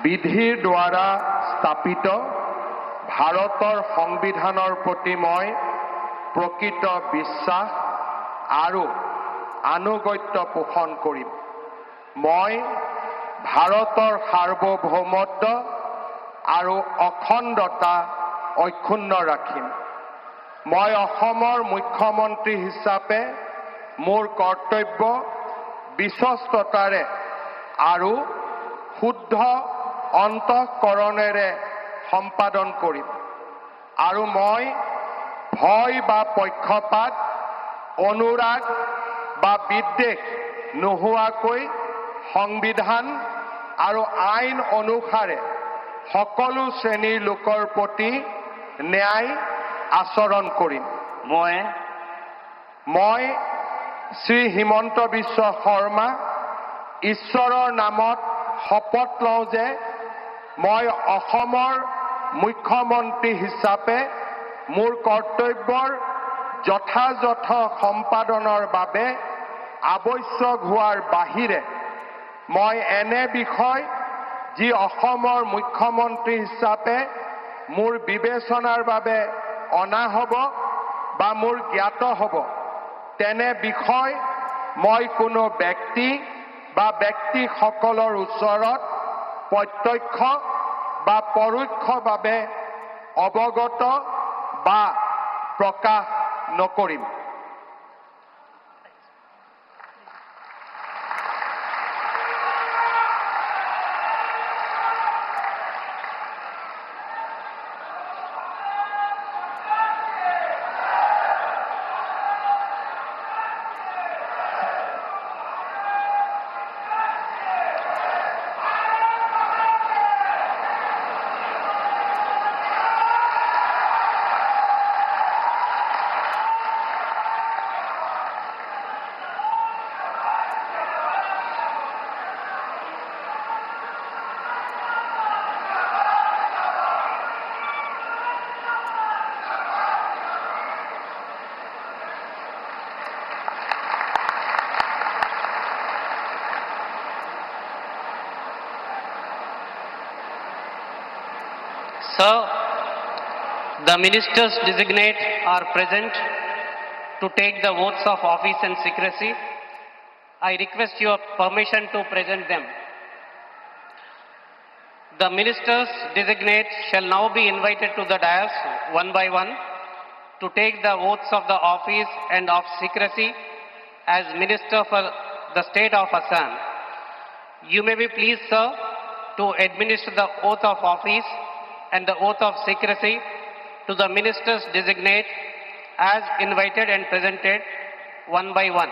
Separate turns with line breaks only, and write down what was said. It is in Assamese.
বিধিৰ দ্বাৰা স্থাপিত ভাৰতৰ সংবিধানৰ প্ৰতি মই প্ৰকৃত বিশ্বাস আৰু আনুগত্য পোষণ কৰিম। মই ভাৰতৰ সাৰ্বভৌমত্ব আৰু অখণ্ডতা অক্ষুণ্ণ ৰাখিম। মই অসমৰ মুখ্যমন্ত্ৰী হিচাপে মোৰ কৰ্তব্য বিশ্বস্ততাৰে আৰু শুদ্ধ অন্তঃকৰণেৰে সম্পাদন কৰিম আৰু মই ভয় বা পক্ষপাত, অনুৰাগ বা বিদ্বেষ নোহোৱাকৈ সংবিধান আৰু আইন অনুসাৰে সকলো শ্ৰেণীৰ লোকৰ প্ৰতি ন্যায় আচৰণ কৰিম। মই শ্ৰী হিমন্ত বিশ্ব শৰ্মা ঈশ্বৰৰ নামত শপত লওঁ যে মই অসমৰ মুখ্যমন্ত্ৰী হিচাপে মোৰ কৰ্তব্যৰ যথাযথ সম্পাদনৰ বাবে আৱশ্যক হোৱাৰ বাহিৰে মই এনে বিষয় যি অসমৰ মুখ্যমন্ত্ৰী হিচাপে মোৰ বিবেচনাৰ বাবে অনা হ'ব বা মোৰ জ্ঞাত হ'ব তেনে বিষয় মই কোনো ব্যক্তি বা ব্যক্তিসকলৰ ওচৰত প্ৰত্যক্ষ বা পৰোক্ষভাৱে অৱগত বা প্ৰকাশ নকৰিম।
Sir, the ministers designate are present to take the oaths of office and secrecy. I request your permission to present them. The ministers designate shall now be invited to the dais one by one to take the oaths of the office and of secrecy as minister for the state of Assam. You may be pleased, sir, to administer the oath of office and the oath of secrecy to the ministers designate as invited and presented one by one.